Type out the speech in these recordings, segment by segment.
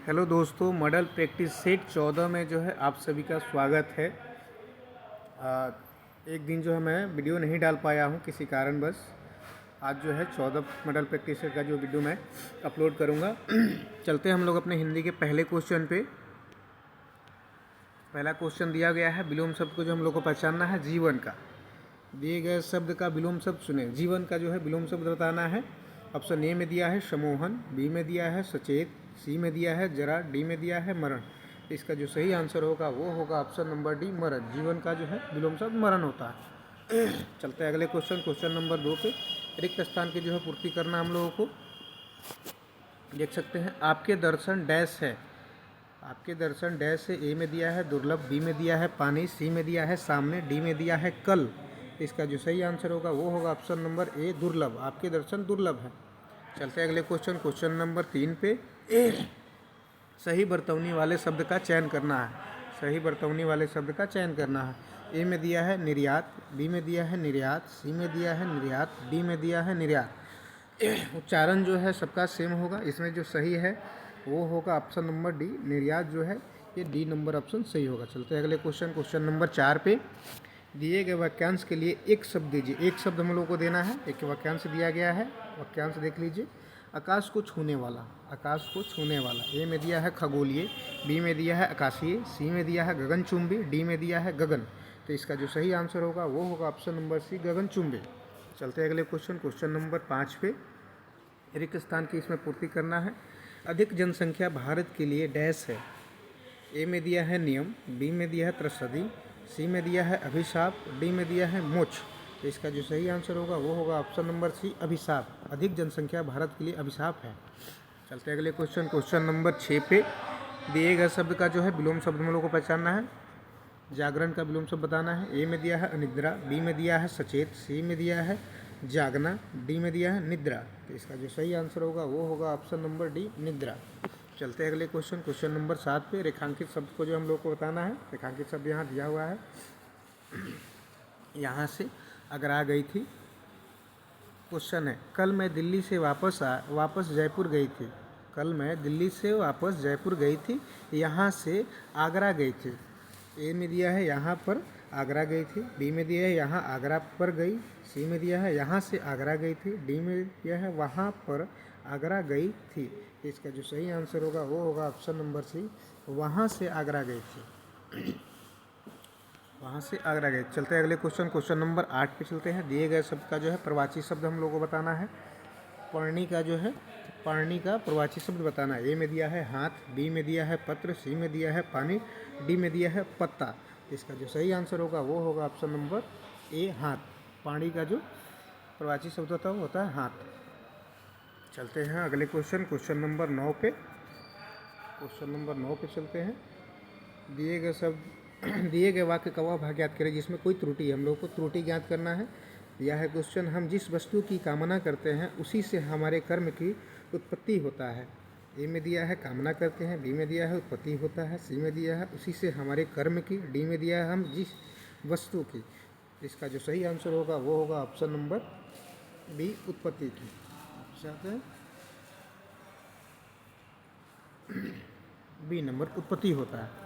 Hello दोस्तों, model practice set 14 में जो है आप सभी का स्वागत है। एक दिन जो है मैं वीडियो नहीं डाल पाया हूँ किसी कारणवश। आज जो है 14 मॉडल प्रैक्टिस सेट का जो वीडियो मैं अपलोड करूँगा। चलते हैं हम लोग अपने हिंदी के पहले क्वेश्चन पे। पहला क्वेश्चन दिया गया है विलोम शब्द को जो हम लोग को पहचानना है जीवन का। दिए गए शब्द का विलोम शब्द सुने। जीवन का जो है विलोम शब्द बताना है। ऑप्शन ए में दिया है सम्मोहन, बी में दिया है सचेत, सी में दिया है जरा, डी में दिया है मरण। इसका जो सही आंसर होगा वो होगा ऑप्शन नंबर डी मरण। जीवन का जो है विलोम शब्द मरण होता है। चलते हैं अगले क्वेश्चन नंबर 2 पे। रिक्त स्थान की जो है पूर्ति करना हम लोगों को। देख सकते हैं आपके दर्शन डैश है। आपके दर्शन डैश है। ए में दिया है दुर्लभ, बी में दिया है पानी, सी में दिया है सामने, डी में दिया है कल। इसका जो सही आंसर होगा वो होगा ऑप्शन नंबर ए दुर्लभ। आपके दर्शन दुर्लभ है। चलते हैं अगले क्वेश्चन नंबर 3 पे। सही बर्तौनी वाले शब्द का चयन करना है। सही बर्तौनी वाले शब्द का चयन करना है। ए में दिया है निर्यात, बी में दिया है निर्यात, सी में दिया है निर्यात, डी में दिया है निर्यात। उच्चारण जो है सबका सेम होगा। इसमें जो सही है वो होगा ऑप्शन नंबर डी निर्यात जो है ये डी नंबर ऑप्शन सही होगा। चलते हैं अगले क्वेश्चन नंबर 4 पे। दिए गए वाक्यांश के लिए एक शब्द दीजिए। एक शब्द हम लोग को देना है। एक वाक्यांश दिया गया है। वाक्यांश देख लीजिए। आकाश को छूने वाला। आकाश को छूने वाला। ए में दिया है खगोलीय, बी में दिया है आकाशीय, सी में दिया है गगनचुंबी, डी में दिया है गगन। तो इसका जो सही आंसर होगा वो होगा ऑप्शन नंबर सी गगनचुंबी। चलते हैं अगले क्वेश्चन नंबर 5 पे। रिक्त स्थान की इसमें पूर्ति करना है। अधिक जनसंख्या भारत के लिए डैश है। ए में दिया है नियम, बी में दिया है त्रसदी, सी में दिया है अभिशाप, डी में दिया है मोक्ष। तो इसका जो सही आंसर होगा वो होगा ऑप्शन नंबर सी अभिशाप। अधिक जनसंख्या भारत के लिए अभिशाप है। चलते हैं अगले क्वेश्चन नंबर 6 पे। दिए गए शब्द का जो है विलोम शब्द हम लोग को पहचानना है। जागरण का विलोम शब्द बताना है। ए में दिया है अनिद्रा, बी में दिया है सचेत, सी में दिया है जागना, डी में दिया है निद्रा। तो इसका जो सही आंसर होगा वो होगा ऑप्शन नंबर डी निद्रा। चलते हैं अगले क्वेश्चन नंबर 7 पे। रेखांकित शब्द को जो हम लोग को बताना है। रेखांकित शब्द यहाँ दिया हुआ है। यहाँ से आगरा गई थी। क्वेश्चन है कल मैं दिल्ली से वापस जयपुर गई थी। कल मैं दिल्ली से वापस जयपुर गई थी। यहाँ से आगरा गई थी। ए में दिया है यहाँ पर आगरा गई थी, बी में दिया है यहाँ आगरा पर गई, सी में दिया है यहाँ से आगरा गई थी, डी में दिया है वहाँ पर आगरा गई थी। इसका जो सही आंसर होगा वो होगा ऑप्शन नंबर सी वहाँ से आगरा गई थी। वहाँ से आगरा गए। चलते हैं अगले क्वेश्चन नंबर 8 पे चलते हैं। दिए गए शब्द का जो है प्रवाची शब्द हम लोगों को बताना है। पढ़नी का जो है पढ़नी का प्रवाची शब्द बताना है। ए में दिया है हाथ, बी में दिया है पत्र, सी में दिया है पानी, डी में दिया है पत्ता। इसका जो सही आंसर होगा वो होगा ऑप्शन नंबर ए हाथ। पानी का जो प्रवाची शब्द होता है वो होता है हाथ। चलते हैं अगले क्वेश्चन नंबर 9 पे। क्वेश्चन नंबर 9 पे चलते हैं। दिए गए शब्द दिए गए वाक्य का वह भाग याद करें जिसमें कोई त्रुटि है। हम लोग को त्रुटि ज्ञात करना है। यह है क्वेश्चन हम जिस वस्तु की कामना करते हैं उसी से हमारे कर्म की उत्पत्ति होता है। ए में दिया है कामना करते हैं, बी में दिया है उत्पत्ति होता है, सी में दिया है उसी से हमारे कर्म की, डी में दिया है हम जिस वस्तु की। इसका जो सही आंसर होगा वो होगा ऑप्शन नंबर बी उत्पत्ति की। चाहते हैं बी नंबर उत्पत्ति होता है।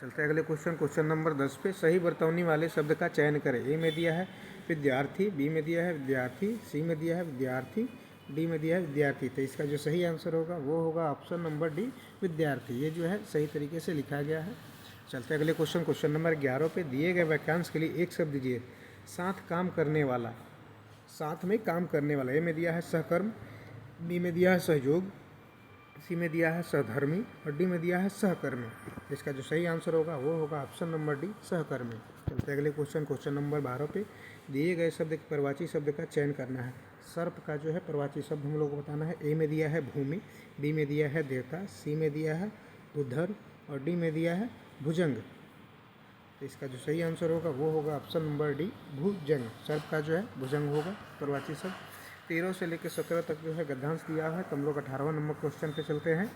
चलते हैं अगले क्वेश्चन नंबर 10 पे। सही बर्तौनी वाले शब्द का चयन करें। ए में दिया है विद्यार्थी, बी में दिया है विद्यार्थी, सी में दिया है विद्यार्थी, डी में दिया है विद्यार्थी। तो इसका जो सही आंसर होगा वो होगा ऑप्शन नंबर डी विद्यार्थी। ये जो है सही तरीके से लिखा गया है। चलते हैं अगले क्वेश्चन नंबर 11 पे। दिए गए वाक्यांश के लिए एक शब्द दीजिए। साथ काम करने वाला। साथ में काम करने वाला। ए में दिया है सहकर्म, बी में दिया है सहयोग, सी में दिया है सहधर्मी और डी में दिया है सहकर्मी। इसका जो सही आंसर होगा वो होगा ऑप्शन नंबर डी सहकर्मी। चलते अगले क्वेश्चन नंबर 12 पे। दिए गए शब्द के प्रवाची शब्द का चयन करना है। सर्प का जो है प्रवाची शब्द हम लोग को बताना है। ए में दिया है भूमि, बी में दिया है देवता, सी में दिया है उद्धर और डी में दिया है भुजंग। तो इसका जो सही आंसर होगा वो होगा ऑप्शन नंबर डी भुजंग। सर्प का जो है भुजंग होगा प्रवाची शब्द। 13 से लेकर 17 तक जो है गद्यांश दिया है। तो हम लोग 18वां नंबर क्वेश्चन पे चलते हैं।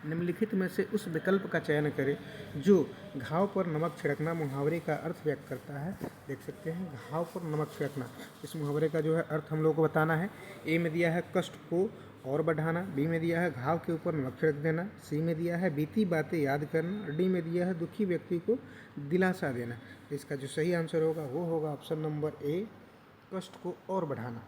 निम्नलिखित में से उस विकल्प का चयन करें जो घाव पर नमक छिड़कना मुहावरे का अर्थ व्यक्त करता है। देख सकते हैं घाव पर नमक छिड़कना, इस मुहावरे का जो है अर्थ हम लोग को बताना है। ए में दिया है कष्ट को और बढ़ाना, बी में दिया है घाव के ऊपर नमक छिड़क देना, सी में दिया है बीती बातें याद करना, डी में दिया है दुखी व्यक्ति को दिलासा देना। इसका जो सही आंसर होगा वो होगा ऑप्शन नंबर ए, कष्ट को और बढ़ाना।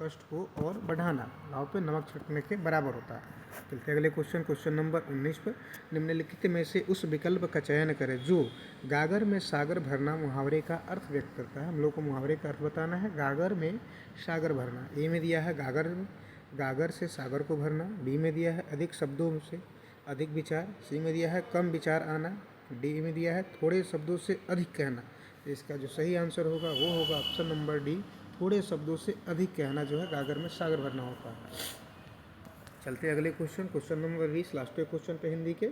कष्ट को और बढ़ाना घाव पे नमक छिड़कने के बराबर होता है। चलते अगले क्वेश्चन, क्वेश्चन नंबर 19 पर। निम्नलिखित में से उस विकल्प का चयन करें जो गागर में सागर भरना मुहावरे का अर्थ व्यक्त करता है। हम लोग को मुहावरे का अर्थ बताना है। गागर में सागर भरना, ए में दिया है गागर से सागर को भरना, बी में दिया है अधिक शब्दों से अधिक विचार, सी में दिया है कम विचार आना, डी में दिया है थोड़े शब्दों से अधिक कहना। इसका जो सही आंसर होगा वो होगा ऑप्शन नंबर डी, थोड़े शब्दों से अधिक कहना जो है गागर में सागर भरना होता है। चलते अगले question, question number 20, last question पे हिंदी के।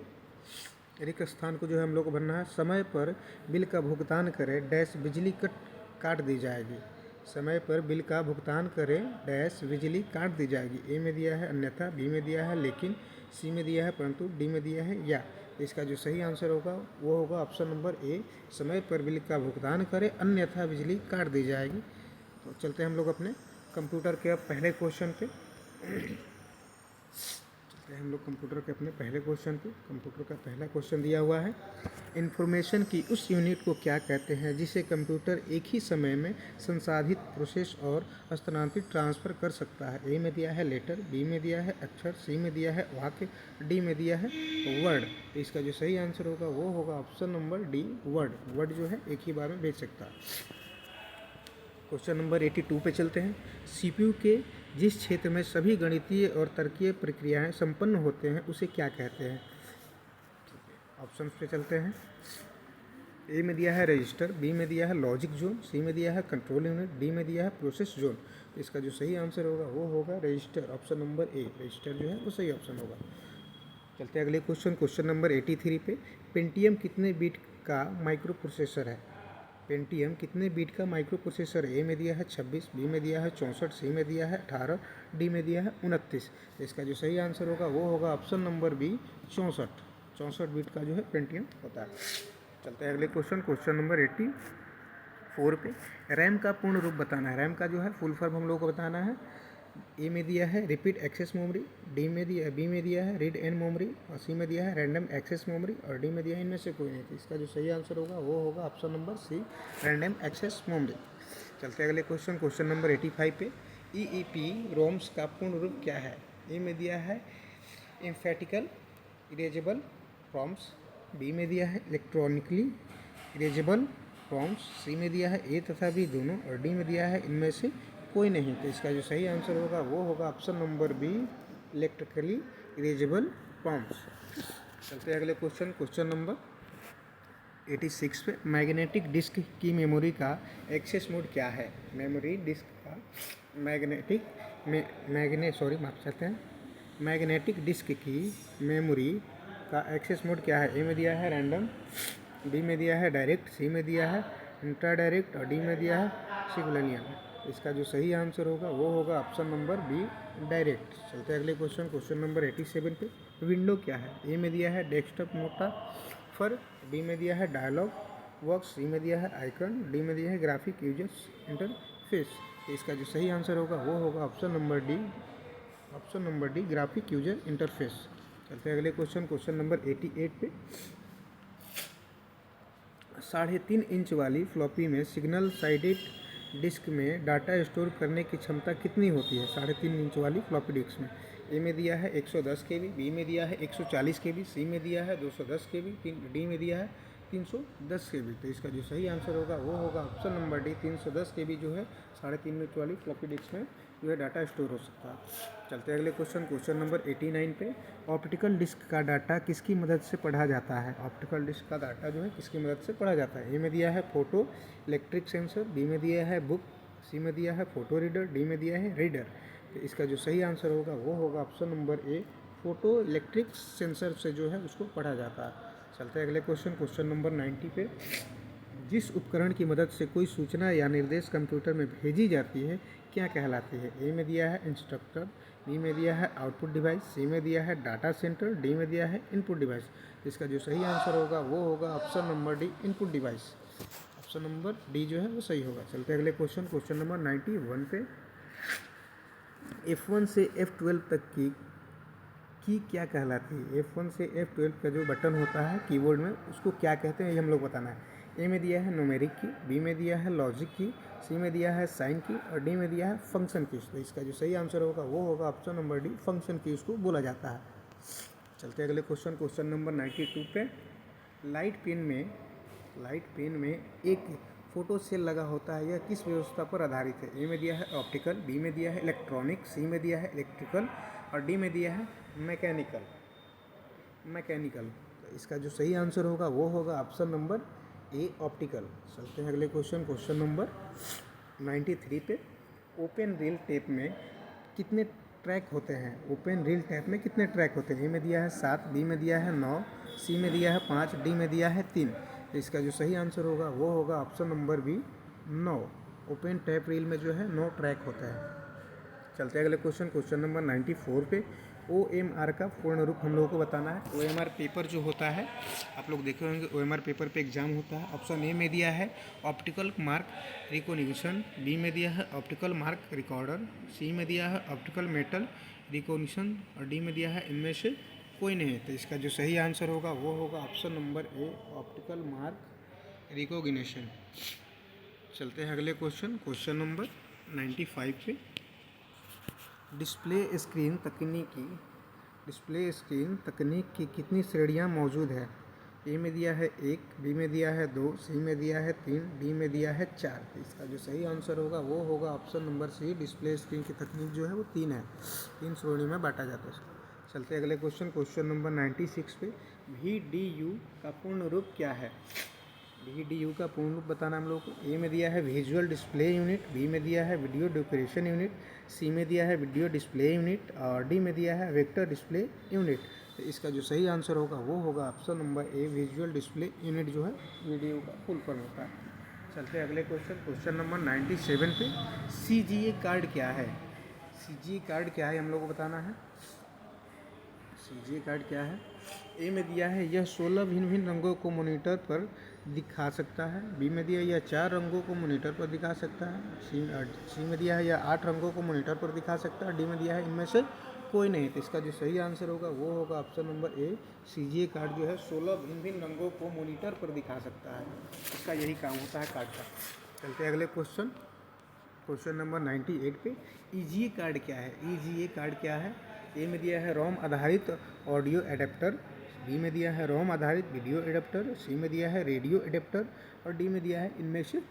रिक्त स्थान को जो है हम लोग को भरना है। समय पर बिल का भुगतान करें डैश बिजली काट दी जाएगी। समय पर बिल का भुगतान करें डैश बिजली काट दी जाएगी। ए में दिया है अन्यथा, बी में दिया है लेकिन, सी में दिया है परंतु, डी में दिया है या। इसका जो सही आंसर होगा वो होगा ऑप्शन नंबर ए, समय पर बिल का भुगतान करें अन्यथा बिजली काट दी जाएगी। तो चलते हैं हम लोग अपने कंप्यूटर के अब पहले क्वेश्चन पे। चलते हैं हम लोग कंप्यूटर के अपने पहले क्वेश्चन पे। कंप्यूटर का पहला क्वेश्चन दिया हुआ है, इन्फॉर्मेशन की उस यूनिट को क्या कहते हैं जिसे कंप्यूटर एक ही समय में संसाधित, प्रोसेस और स्थानांतरित ट्रांसफ़र कर सकता है। ए में दिया है लेटर, बी में दिया है अक्षर, सी में दिया है वाक्य, डी में दिया है वर्ड। तो इसका जो सही आंसर होगा वो होगा option number D, word. Word जो है एक ही बार में भेज सकता है। क्वेश्चन नंबर 82 पे चलते हैं। सीपीयू के जिस क्षेत्र में सभी गणितीय और तर्कीय प्रक्रियाएं संपन्न होते हैं उसे क्या कहते हैं। ऑप्शन पे चलते हैं। ए में दिया है रजिस्टर, बी में दिया है लॉजिक जोन, सी में दिया है कंट्रोल यूनिट, डी में दिया है प्रोसेस जोन। इसका जो सही आंसर होगा वो होगा रजिस्टर, ऑप्शन नंबर ए, रजिस्टर जो है वो सही ऑप्शन होगा। चलते हैं अगले क्वेश्चन, क्वेश्चन नंबर 83 पे। पेंटियम कितने बीट का माइक्रो प्रोसेसर है। पेंटियम कितने बीट का माइक्रो प्रोसेसर है। ए में दिया है 26, बी में दिया है 64, सी में दिया है 18, डी में दिया है 29। इसका जो सही आंसर होगा वो होगा ऑप्शन नंबर बी, 64 बीट का जो है पेंटियम होता है। चलते हैं अगले क्वेश्चन, क्वेश्चन नंबर 84 पे। रैम का पूर्ण रूप बताना है। रैम का जो है फुल फॉर्म हम लोग को बताना है। ए में दिया है रिपीट एक्सेस मेमोरी, बी में दिया है रीड एंड मेमोरी, और सी में दिया है रैंडम एक्सेस मेमोरी, और डी में दिया है इनमें से कोई नहीं। तो इसका जो सही आंसर होगा वो होगा option number C, random access memory. चलते हैं अगले क्वेश्चन, क्वेश्चन नंबर 85 पे। ईईपी रोम्स का पूर्ण रूप क्या है। ए में दिया है एम्फेटिकल इरेजेबल रोम्स, बी में दिया है इलेक्ट्रॉनिकली इरेजेबल रोम्स, सी में दिया है ए तथा बी दोनों, और डी में दिया है इनमें से कोई नहीं। तो इसका जो सही आंसर होगा वो होगा option number B, electrically erasable ROMs. चलते हैं अगले क्वेश्चन, क्वेश्चन नंबर 86 पे। मैग्नेटिक डिस्क की मेमोरी का एक्सेस मोड क्या है। मेमोरी डिस्क का मैग्नेटिक डिस्क की मेमोरी का एक्सेस मोड क्या है। ए में दिया है रैंडम, बी में दिया है डायरेक्ट, सी में दिया है इंट्रा डायरेक्ट, और डी में दिया है सिग्नलियन। इसका जो सही आंसर होगा वो होगा ऑप्शन नंबर बी, डायरेक्ट। चलते हैं अगले क्वेश्चन, क्वेश्चन नंबर 87 पे। विंडो क्या है। ए में दिया है डेस्कटॉप मोटाफर, बी में दिया है डायलॉग बॉक्स, सी में दिया है आइकन, डी में दिया है ग्राफिक यूजर्स इंटरफेस। इसका जो सही आंसर होगा वो होगा option number D, graphic user interface. चलते हैं अगले क्वेश्चन, क्वेश्चन नंबर 88 पे। 3.5 इंच वाली फ्लॉपी में सिग्नल साइडेड डिस्क में डाटा स्टोर करने की क्षमता कितनी होती है। 3.5 इंच वाली फ्लॉपी डिस्क में। ए में दिया है 110 KB, बी में दिया है 140 KB, सी में दिया है 210 KB, डी में दिया है 310 KB। तो इसका जो सही आंसर होगा वो होगा ऑप्शन नंबर डी, 310 KB जो है 3.5 इंच वाली फ्लॉपी डिस्क में जो है डाटा स्टोर हो सकता है। चलते हैं अगले क्वेश्चन, क्वेश्चन नंबर 89 पे। ऑप्टिकल डिस्क का डाटा किसकी मदद से पढ़ा जाता है। ऑप्टिकल डिस्क का डाटा जो है किसकी मदद से पढ़ा जाता है। ए में दिया है फोटो इलेक्ट्रिक सेंसर, बी में दिया है बुक, सी में दिया है फोटो रीडर, डी में दिया है रीडर। तो इसका जो सही आंसर होगा वो होगा ऑप्शन नंबर ए, फोटो इलेक्ट्रिक सेंसर से जो है उसको पढ़ा जाता है। चलते हैं अगले क्वेश्चन, क्वेश्चन नंबर 90 पे। जिस उपकरण की मदद से कोई सूचना या निर्देश कंप्यूटर में भेजी जाती है क्या कहलाती है। ए में दिया है इंस्ट्रक्टर, बी में दिया है आउटपुट डिवाइस, सी में दिया है डाटा सेंटर, डी में दिया है इनपुट डिवाइस। इसका जो सही आंसर होगा वो होगा option number D, input device. Option number D जो है वो सही होगा। चलते हैं अगले क्वेश्चन, क्वेश्चन नंबर 91 पे। F1 से F12 तक की क्या कहलाती है? F1 से F12 का जो बटन होता है कीबोर्ड में, उसको क्या कहते हैं, ये हम लोग बताना है। ए में दिया है न्यूमेरिक की, बी में दिया है लॉजिक की, सी में दिया है साइन की और डी में दिया है फंक्शन की। तो इसका जो सही आंसर होगा वो होगा ऑप्शन नंबर डी, फंक्शन की उसको बोला जाता है। चलते अगले क्वेश्चन नंबर 92 पे। लाइट पेन में एक फोटो सेल लगा होता है, यह किस व्यवस्था पर आधारित है? ए में दिया है ऑप्टिकल, बी में दिया है इलेक्ट्रॉनिक, सी में दिया है इलेक्ट्रिकल और डी में दिया है मैकेनिकल। तो इसका जो सही आंसर होगा वो होगा ऑप्शन नंबर ए, ऑप्टिकल। चलते हैं अगले क्वेश्चन नंबर 93 पे। ओपन रील टेप में कितने ट्रैक होते हैं? ओपन रील टेप में कितने ट्रैक होते हैं? ए में दिया है 7, बी में दिया है 9, सी में दिया है 5, डी में दिया है 3। तो इसका जो सही आंसर होगा वो होगा option number B, 9। Open tap reel में जो है 9 ट्रैक होता है। चलते हैं अगले क्वेश्चन नंबर 94 पे। OMR का पूर्ण रूप हम लोगों को बताना है। OMR पेपर जो होता है, आप लोग देखे होंगे OMR पेपर पे एग्जाम होता है। ऑप्शन ए में दिया है ऑप्टिकल मार्क रिकॉग्निशन, बी में दिया है ऑप्टिकल मार्क रिकॉर्डर, सी में दिया है ऑप्टिकल मेटल रिकॉग्निशन और डी में दिया है इनमें से कोई नहीं। तो इसका जो सही आंसर होगा वो होगा ऑप्शन नंबर ए, ऑप्टिकल मार्क रिकॉग्निशन। चलते हैं अगले क्वेश्चन नंबर 95 पे। डिस्प्ले स्क्रीन तकनीक की कितनी श्रेणियां मौजूद है? ए में दिया है 1, बी में दिया है 2, सी में दिया है 3, डी में दिया है 4। इसका जो सही आंसर होगा वो होगा option number C, display screen की तकनीक जो है वो 3 है, 3 श्रेणी में बांटा जाता है। चलते अगले क्वेश्चन नंबर 96 पे। VDU का पूर्ण रूप क्या है? VDU का पूर्ण रूप बताना हम लोग को। ए में दिया है विजुअल डिस्प्ले यूनिट, बी में दिया है वीडियो डेकोरेशन यूनिट, सी में दिया है वीडियो डिस्प्ले यूनिट और डी में दिया है वेक्टर डिस्प्ले यूनिट। तो इसका जो सही आंसर होगा वो होगा ऑप्शन नंबर ए, विजुअल डिस्प्ले यूनिट जो है VDU का फुल फॉर्म होता है। चलते हैं अगले क्वेश्चन नंबर 97 पे। CGA कार्ड क्या है? CGA कार्ड क्या है हम लोग को बताना है। CGA कार्ड क्या है? ए में दिया है यह 16 भिन्न भिन्न रंगों को मॉनिटर पर दिखा सकता है, बी में दिया यह 4 रंगों को मॉनिटर पर दिखा सकता है, सी में दिया है यह 8 रंगों को मॉनिटर पर दिखा सकता है, डी में दिया है इनमें से कोई नहीं। तो इसका जो सही आंसर होगा वो होगा ऑप्शन नंबर ए, CGA कार्ड जो है 16 भिन्न भिन्न रंगों को मॉनिटर पर दिखा सकता है। इसका यही काम होता है कार्ड का। चलते हैं अगले क्वेश्चन नंबर 98 पे। EGA कार्ड क्या है? EGA कार्ड क्या है? ए में दिया है रोम आधारित ऑडियो एडेप्टर, बी में दिया है रोम आधारित वीडियो एडेप्टर, सी में दिया है रेडियो एडेप्टर और डी में दिया है इनमें से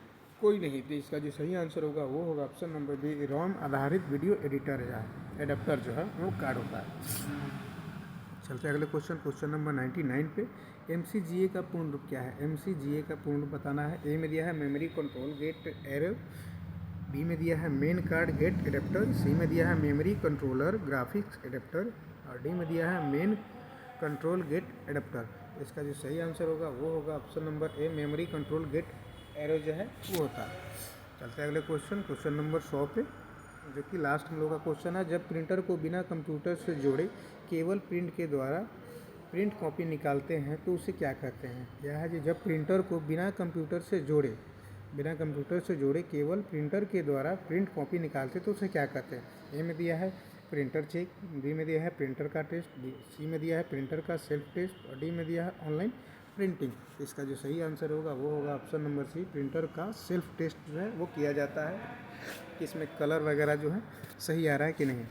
कोई नहीं। तो इसका जो सही आंसर होगा वो होगा ऑप्शन नंबर बी, रोम आधारित वीडियो एडिटर या एडेप्टर जो है वो कार्ड होता है। चलते हैं अगले क्वेश्चन नंबर 99 पे। MCGA का पूर्ण रूप क्या है? MCGA का पूर्ण रूप बताना है। ए में दिया है memory control gate array, B में दिया है main card gate adapter, C में दिया है मेमोरी कंट्रोलर ग्राफिक्स एडेप्टर और डी में दिया है मेन कंट्रोल गेट एडेप्टर। इसका जो सही आंसर होगा वो होगा option number A, memory control gate array जो है वो होता है। चलते हैं अगले क्वेश्चन नंबर 100 पे, जो कि लास्ट हम लोग का क्वेश्चन है। जब प्रिंटर को बिना कंप्यूटर से जोड़े केवल प्रिंट के द्वारा प्रिंट कॉपी निकालते हैं तो उसे क्या कहते हैं? यह है कि जब प्रिंटर को बिना कंप्यूटर से जोड़े केवल प्रिंटर के द्वारा प्रिंट कॉपी निकालते तो उसे क्या कहते हैं? ए में दिया है प्रिंटर चेक, बी में दिया है प्रिंटर का टेस्ट, सी में दिया है प्रिंटर का सेल्फ टेस्ट और डी में दिया है ऑनलाइन प्रिंटिंग। इसका जो सही आंसर होगा वो होगा ऑप्शन नंबर सी, प्रिंटर का सेल्फ टेस्ट जो है वो किया जाता है कि इसमें कलर वगैरह जो है सही आ रहा है कि नहीं।